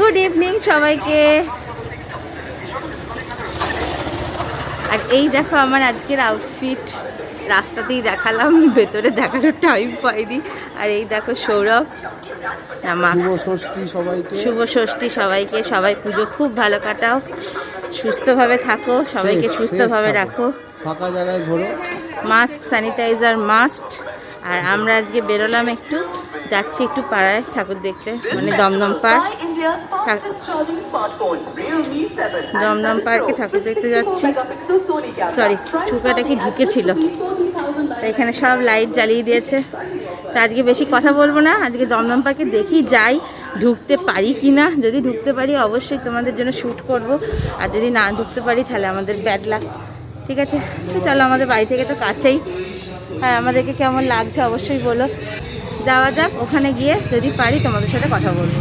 Good evening সবাইকে। আর এই দেখো আমার আজকের আউটফিট, রাস্তাতেই দেখালাম, ভেতরে দেখানোর টাইম পাইনি। আর এই দেখো সৌরভ, শুভ ষষ্ঠী সবাইকে। শুভ ষষ্ঠী সবাইকে। সবাই পুজো খুব ভালো কাটাও, সুস্থভাবে থাকো, সবাইকে সুস্থভাবে রাখো, ফাঁকা জায়গায় ঘোরো, মাস্ক স্যানিটাইজার মাস্ট। আর আমরা আজকে বেরোলাম, একটু যাচ্ছি একটু পাড়ায় ঠাকুর দেখতে, মানে দমদম পার্ক। দমদম পার্কে ঠাকুর দেখতে যাচ্ছি। সরি, ঠুকাটা কি ঢুকেছিল, এখানে সব লাইট জ্বালিয়ে দিয়েছে। তো আজকে বেশি কথা বলবো না, আজকে দমদম পার্কে দেখি যাই, ঢুকতে পারি কি না। যদি ঢুকতে পারি অবশ্যই তোমাদের জন্য শ্যুট করব, আর যদি না ঢুকতে পারি তাহলে আমাদের ব্যাড লাক। ঠিক আছে, তো চলো, আমাদের বাড়ি থেকে তো কাছেই। আর আমাদেরকে কেমন লাগছে অবশ্যই বলো। যাওয়া যাক, ওখানে গিয়ে যদি পারি তোমাদের সাথে কথা বলবো।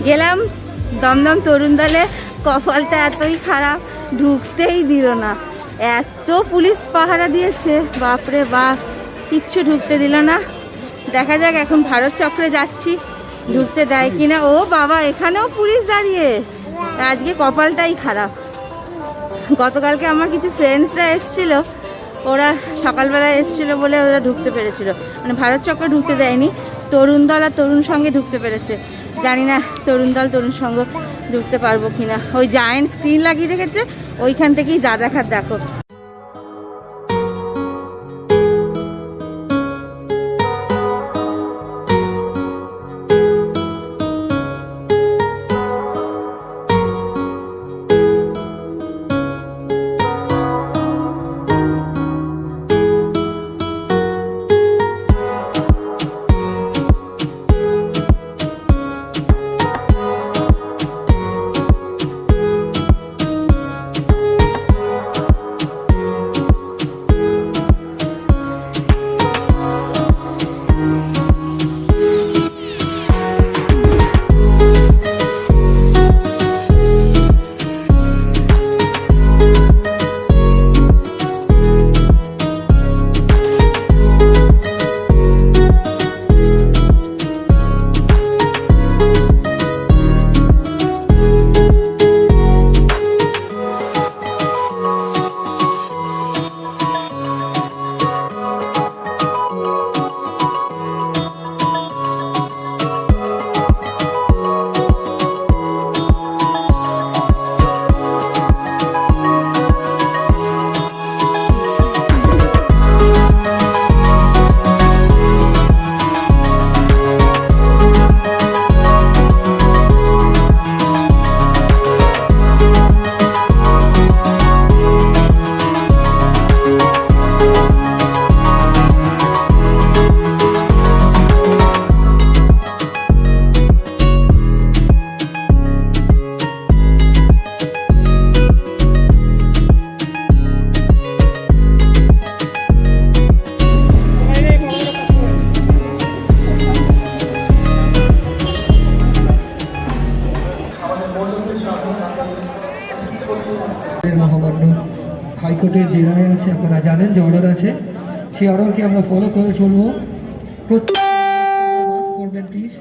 গেলাম দমদম তরুণ দলে, কপালটা এতই খারাপ, ঢুকতেই দিল না। এত পুলিশ পাহারা দিয়েছে, বাপরে বাপ, কিচ্ছু ঢুকতে দিল না। দেখা যাক, এখন ভারত চক্রে যাচ্ছি, ঢুকতে দেয় কিনা। ও বাবা, এখানেও পুলিশ দাঁড়িয়ে। আজকে কপালটাই খারাপ। গতকালকে আমার কিছু ফ্রেন্ডসরা এসছিল, ওরা সকালবেলা এসছিল বলে ওরা ঢুকতে পেরেছিল, মানে ভারত চক্র ঢুকতে দেয়নি, তরুণ দল আর তরুণ সঙ্গে ঢুকতে পেরেছে। জানি না তরুণ দল তরুণ সঙ্গ ঢুকতে পারবো কিনা। ওই জায়েন্ট স্ক্রিন লাগিয়ে রেখেছে, ওইখান থেকেই যা দেখার দেখো। মহামান্য হাইকোর্টের যে রায় আছে, আপনারা জানেন যে অর্ডার আছে, সেই অর্ডারকে আমরা ফলো করে চলবো। মাস্ক করবেন প্লিজ।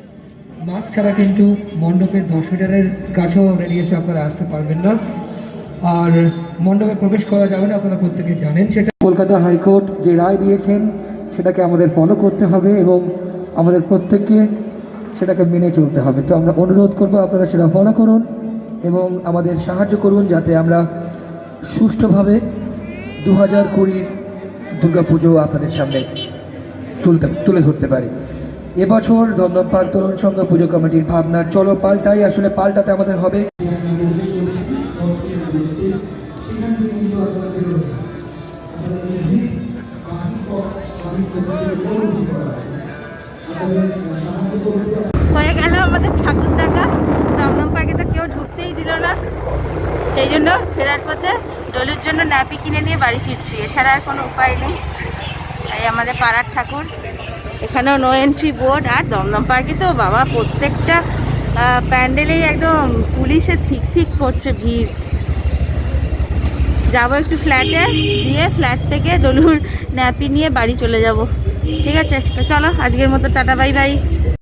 মাস্ক ছাড়া কিন্তু মণ্ডপের 10 মিটারের কাছেও রেডিয়েসে আপনারা আসতে পারবেন না, আর মণ্ডপে প্রবেশ করা যাবে না, আপনারা প্রত্যেকে জানেন সেটা। কলকাতা হাইকোর্ট যে রায় দিয়েছেন সেটাকে আমাদের ফলো করতে হবে এবং আমাদের প্রত্যেককে সেটাকে মেনে চলতে হবে। তো আমরা অনুরোধ করবো আপনারা সেটা ফলো করুন এবং আমাদের সাহায্য করুন যাতে আমরা সুষ্ঠুভাবে 2020 দুর্গাপুজো আপনাদের সামনে তুলে ধরতে পারি। এবছর দমদম পার্ক তরুণ সংঘ পুজো কমিটির ভাবনা চলো পাল্টাই, আসলে পাল্টাতে আমাদের হবে। হয়ে গেল আমাদের ঠাকুর দেখা। দমদম পার্কে তো কেউ ঢুকতেই দিল না, সেই জন্য ফেরার পথে ডলুর জন্য ন্যাপি কিনে নিয়ে বাড়ি ফিরছি, এছাড়া আর কোনো উপায় নেই। এই আমাদের পাড়ার ঠাকুর, এখানেও নো এন্ট্রি বোর্ড। আর দমদম পার্কে তো বাবা প্রত্যেকটা প্যান্ডেলেই একদম পুলিশে ঠিক ঠিক করছে ভিড়। যাবো একটু ফ্ল্যাটে, দিয়ে ফ্ল্যাট থেকে ডলুর ন্যাপি নিয়ে বাড়ি চলে যাব। ঠিক আছে, তো চলো আজকের মতো টাটা, বাই বাই।